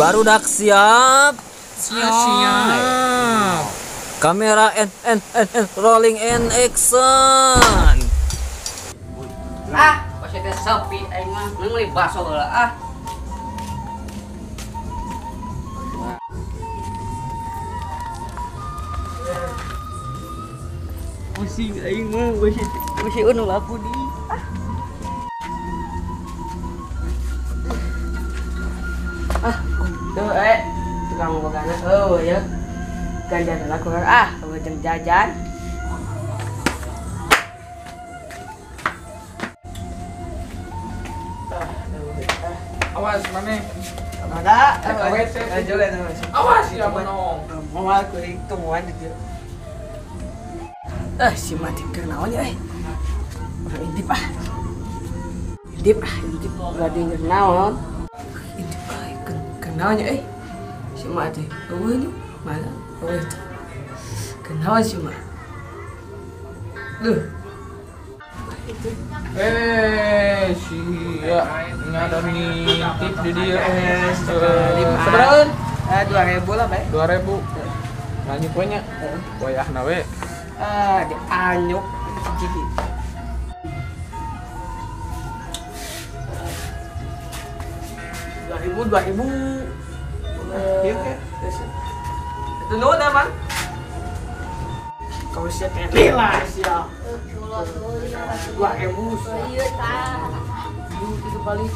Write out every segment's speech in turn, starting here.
Barudak siap. Siap. Kamera and rolling and action. Pasti teh sepi aing mah meuli baso heula Pusing aing mah masih anu lapu di. Tuh tukang bogana ya. Ganjar laku jeung jajan. Awas mana? Ada, Awas ya menong. mau aku tungguan itu. Si mati kenaonnya orang intip intip gak denger naon intip kenaonnya si mati ini mana itu kenaon si mati Sia ada nitip di dia seberapa? 2.000 lah, Bay. 2.000. Lanjut punya. Wayahna we. Dianyuk jadi. Dua ribu. Itu nu dah, Mang. Kau siap lah, siap. 2.000. Iya, tah. Itu balik.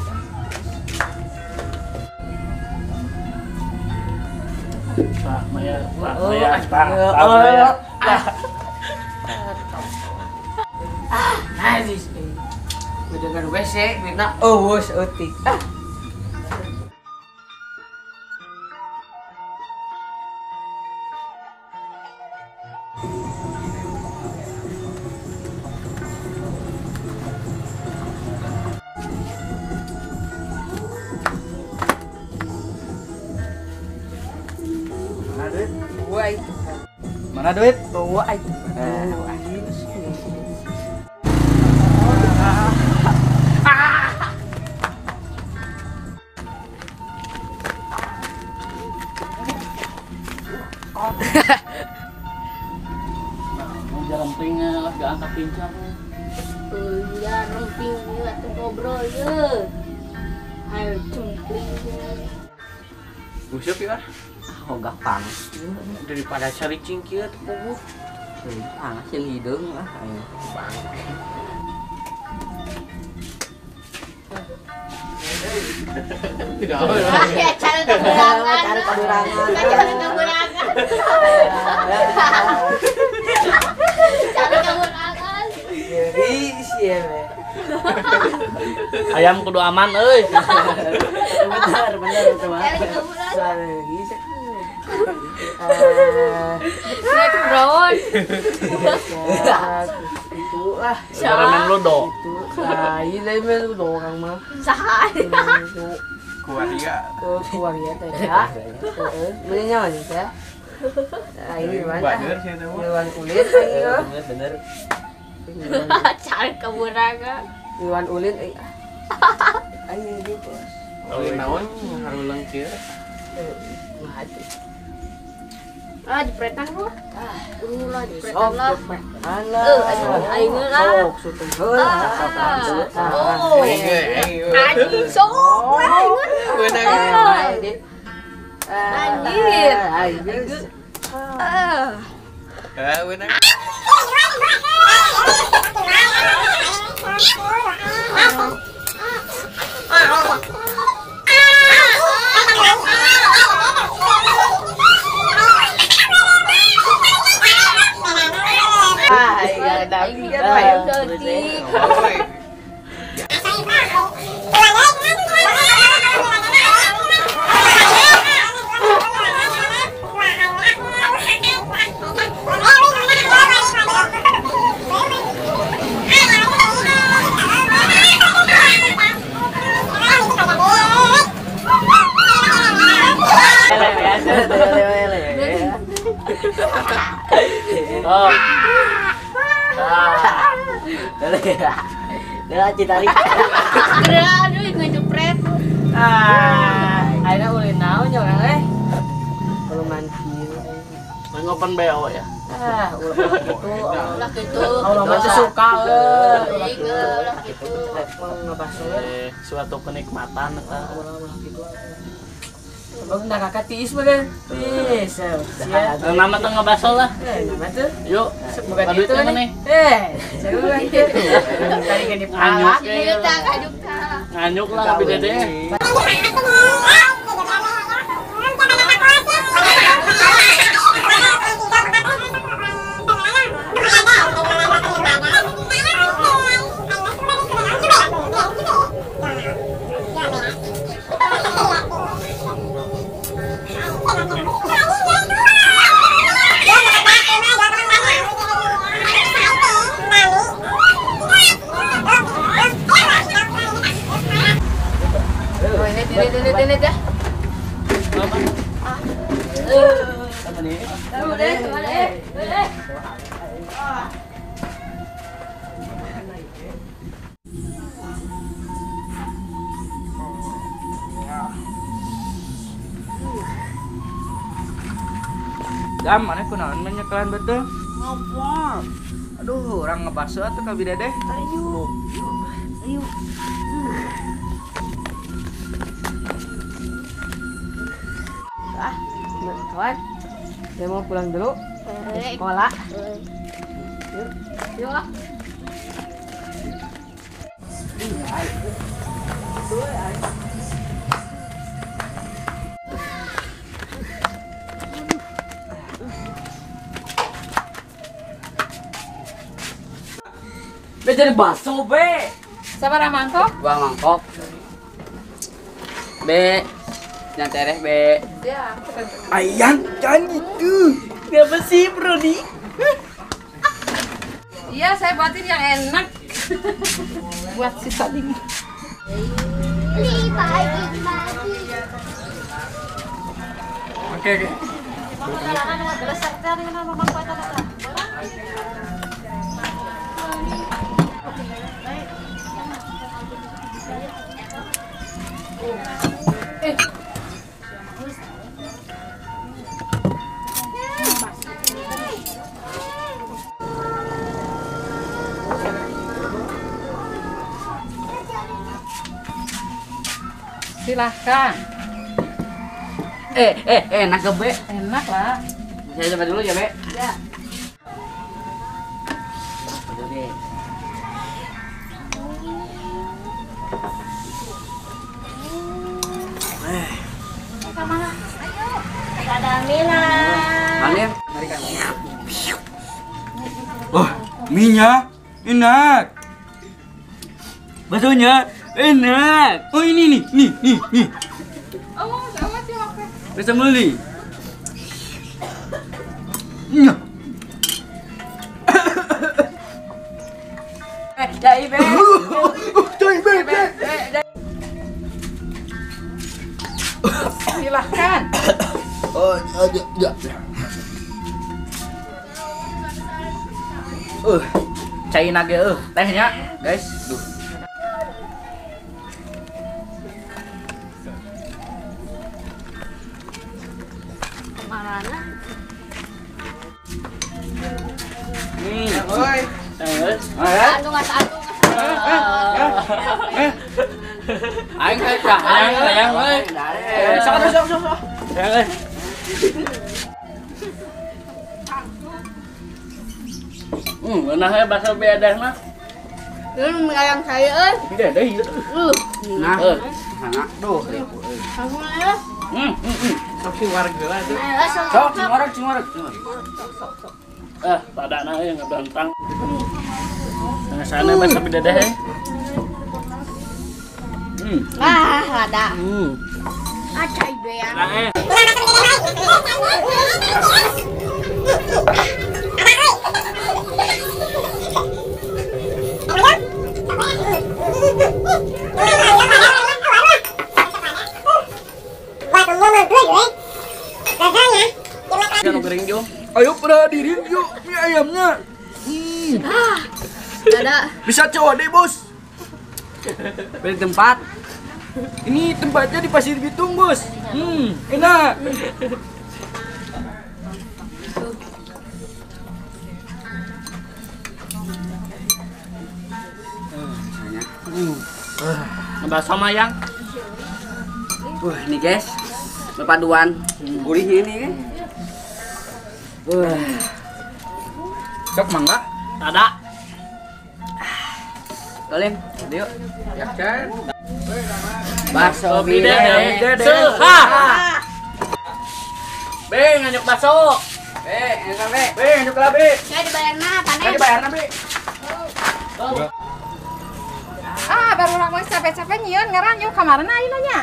Najis. Dengan WC, mina eueus eutik. Mana duit? Bawa aja. Jalan tinggal lah, gak angkat pincang. Ya, remping ya, tuh ngobrol ya. Ayo cungkring. Busuk ya? Oh, gampang. Daripada cari cingkir tuh kubuk. Panas yang hidung lah. Tidak Ya, cari keberangan. Cari keberangan. Cari keberangan. Cari keberangan. Iya, Ayam kudu aman, euy. bener teman. Cari keberangan. Bisa. Brown. Itu lah. Cara main ludo. Itu. Iya lah main ludo orang mah. Sahai. kuat dia. Keluarga teh ya. Mana nyawa nih teh? Ini mana? Banyak sih itu. Iwan Ulin ayo. Bener. Cari keberangan. Iwan Ulin ayo gitu. Kalau naon harulang kieu. Mati. Jepretan gua. Lah jepretan Sok lah. aing lah. Sok sutung heula. Oh. Anjing sok lah inget. Anjir. Bener. Oh. Dah citarik. Aduh, ngejepret. open BO ya. Ulah gitu. Ulah gitu. Allah masih suka ulah gitu. Ulah gitu. Ngebaso Suatu kenikmatan eta. ulah gitu. Bang dah kakak tiis bagan. Tiis. Siap. Nama teh ngebaso lah. Nama tuh. Yuk, Bukan duit itu mana nih. nih? Saya bilang gitu. Tadi kan di pala. Kajuk tak. Nganyuk lah abi dede. Ini dah. Jam mana kunaon menyekelan betul? Ngopo? Aduh, orang ngebaso atuh ka bidadeh. Ayo. Kawan. Saya mau pulang dulu. Sekolah. Yuk. Be jadi baso be. Sabar mangkok. Bang mangkok. Be, nyantereh be. Ya. Ayang jangan gitu. Ngapa sih Brody? Iya, saya buatin yang enak. Buat si Saling. Oke. Silahkan. Enak ke be. Enak lah. Saya coba dulu ya be. Ya. Aduh, be. Kemana? Ayo. Ada Mila. Manim, mari kan. Oh, minyak enak. Basuhnya enak. Oh ini nih. Oh, sama sih oke. Bisa beli. Nyah. Jai be. Coy, be. Silahkan. Oh, ya. Caina ge tehnya, guys. Duh. Mana? Nih, Oi. Anu ngas anu. aing teh cah, ayang euy. Sok. Beunah ya bahasa beadah mah. Lu ngayang saya euy. Tidak ada ieu. Nah, sangat duh. Aku ya. Sok si warga lah tuh. Sok, cingorok. Padana yang ngebantang. Nah, sana bahasa beadah ya. Ada. Acai bean. Jangan kering jom. Ayo pada diri yuk mie ayamnya. Ada. Bisa coba deh, Bos. Beli tempat. Ini tempatnya di Pasir Bitung, Bos. Enak. Ngebahas sama yang. Wah, nih guys. Perpaduan gurih ini. Wah. Cok mangga. Ada. Tolim, yuk. Ya kan. Bakso Bidadari. bidadari. Seha. Be nganyuk baso. Enak be. Be, nyuk lah be. Saya dibayarna, Kan panen. dibayarna be. Ah, baru orang mau capek-capek nyieun ngaran yuk kemarin ayeuna nya.